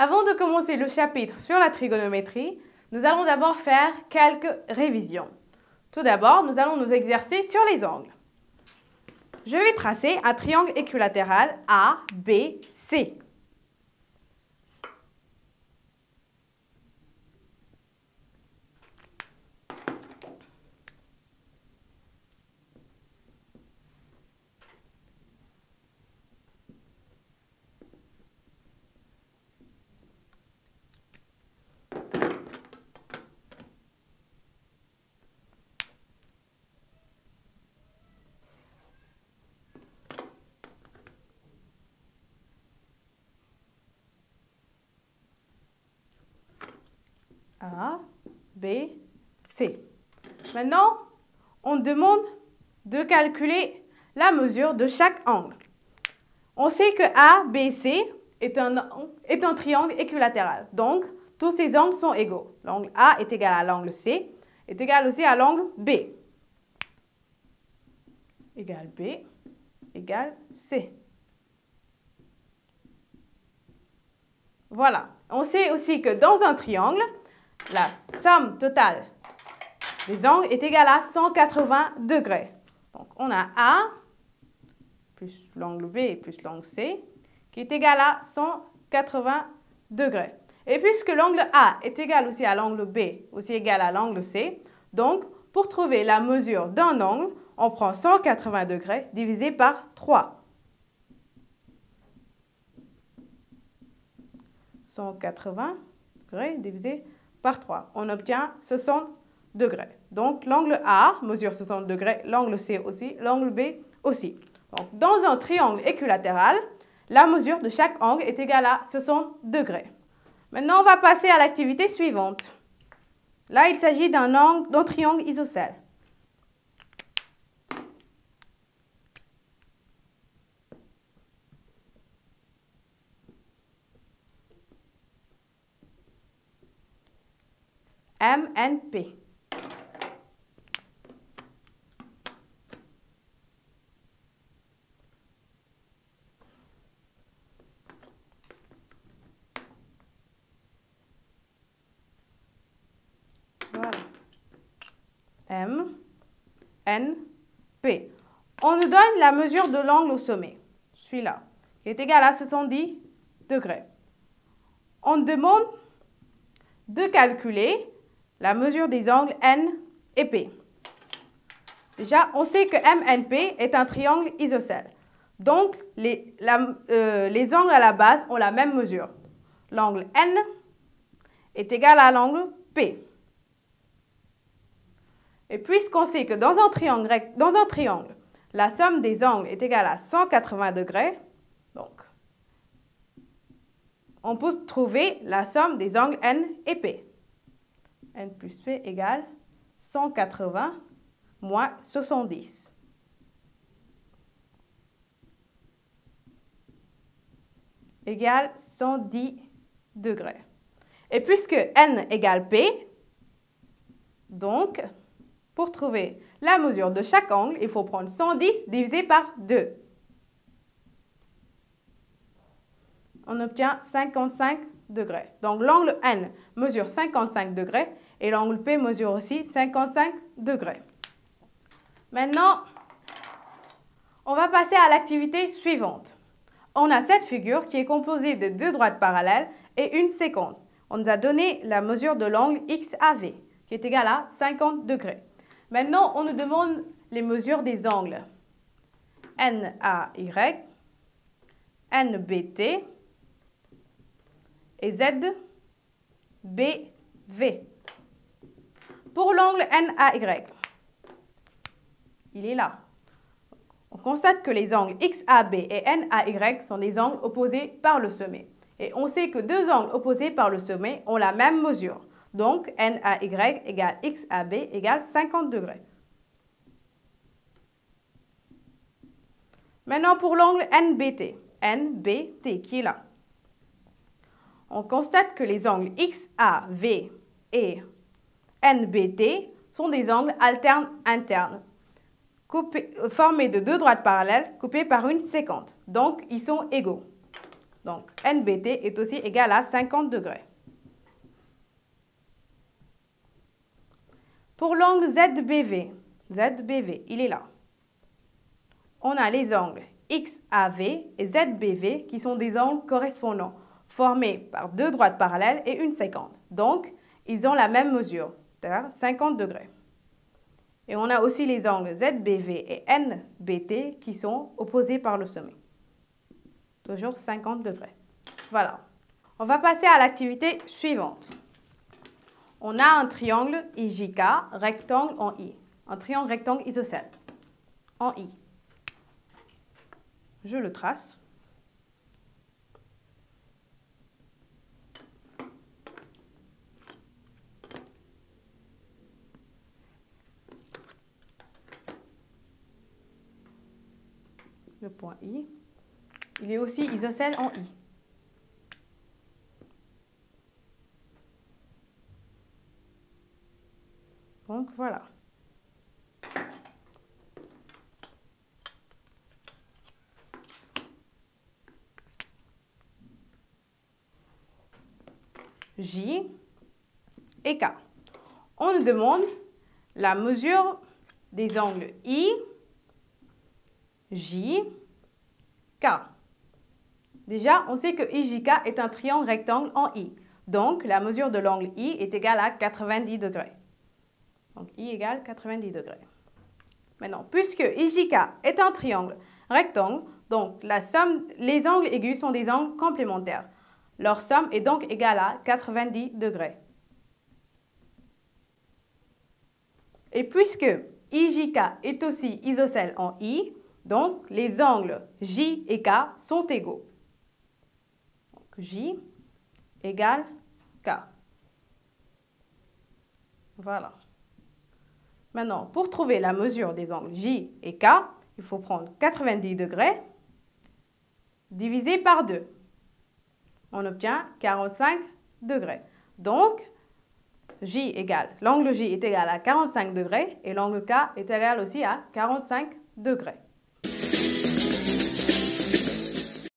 Avant de commencer le chapitre sur la trigonométrie, nous allons d'abord faire quelques révisions. Tout d'abord, nous allons nous exercer sur les angles. Je vais tracer un triangle équilatéral ABC. A, B, C. Maintenant, on demande de calculer la mesure de chaque angle. On sait que ABC est un triangle équilatéral. Donc, tous ces angles sont égaux. L'angle A est égal à l'angle C, est égal aussi à l'angle B. Égale B, égale C. Voilà. On sait aussi que dans un triangle, la somme totale des angles est égale à 180 degrés. Donc, on a A plus l'angle B plus l'angle C qui est égal à 180 degrés. Et puisque l'angle A est égal aussi à l'angle B, aussi égal à l'angle C, donc, pour trouver la mesure d'un angle, on prend 180 degrés divisé par 3. 180 degrés divisé par 3. On obtient 60 degrés. Donc, l'angle A mesure 60 degrés, l'angle C aussi, l'angle B aussi. Donc, dans un triangle équilatéral, la mesure de chaque angle est égale à 60 degrés. Maintenant, on va passer à l'activité suivante. Là, il s'agit d'un triangle isocèle. MNP. Voilà. M, N, P. On nous donne la mesure de l'angle au sommet, celui-là, qui est égal à 70 degrés. On demande de calculer la mesure des angles N et P. Déjà, on sait que MNP est un triangle isocèle. Donc, les angles à la base ont la même mesure. L'angle N est égal à l'angle P. Et puisqu'on sait que dans un triangle, la somme des angles est égale à 180 degrés, donc, on peut trouver la somme des angles N et P. N plus P égale 180 moins 70. Égale 110 degrés. Et puisque N égale P, donc, pour trouver la mesure de chaque angle, il faut prendre 110 divisé par 2. On obtient 55 degrés. Donc, l'angle N mesure 55 degrés et l'angle P mesure aussi 55 degrés. Maintenant, on va passer à l'activité suivante. On a cette figure qui est composée de deux droites parallèles et une sécante. On nous a donné la mesure de l'angle XAV qui est égal à 50 degrés. Maintenant, on nous demande les mesures des angles NAY, NBT et ZBV. Pour l'angle NAY, il est là. On constate que les angles XAB et NAY sont des angles opposés par le sommet. Et on sait que deux angles opposés par le sommet ont la même mesure. Donc, NAY égale XAB égale 50 degrés. Maintenant, pour l'angle NBT qui est là. On constate que les angles XAV et NBT sont des angles alternes internes, formés de deux droites parallèles coupées par une sécante. Donc, ils sont égaux. Donc, NBT est aussi égal à 50 degrés. Pour l'angle ZBV, il est là. On a les angles XAV et ZBV qui sont des angles correspondants, formés par deux droites parallèles et une sécante. Donc, ils ont la même mesure, c'est-à-dire 50 degrés. Et on a aussi les angles ZBV et NBT qui sont opposés par le sommet. Toujours 50 degrés. Voilà. On va passer à l'activité suivante. On a un triangle IJK, rectangle en I. Un triangle rectangle isocèle en I. Je le trace. Le point I. Il est aussi isocèle en I. Donc voilà. J et K. On nous demande la mesure des angles I, J, K. Déjà, on sait que IJK est un triangle rectangle en I. Donc, la mesure de l'angle I est égale à 90 degrés. Donc, I égale 90 degrés. Maintenant, puisque IJK est un triangle rectangle, donc la somme, les angles aigus sont des angles complémentaires. Leur somme est donc égale à 90 degrés. Et puisque IJK est aussi isocèle en I, donc les angles J et K sont égaux. Donc, J égale K. Voilà. Maintenant, pour trouver la mesure des angles J et K, il faut prendre 90 degrés divisé par 2. On obtient 45 degrés. Donc, l'angle J est égal à 45 degrés et l'angle K est égal aussi à 45 degrés.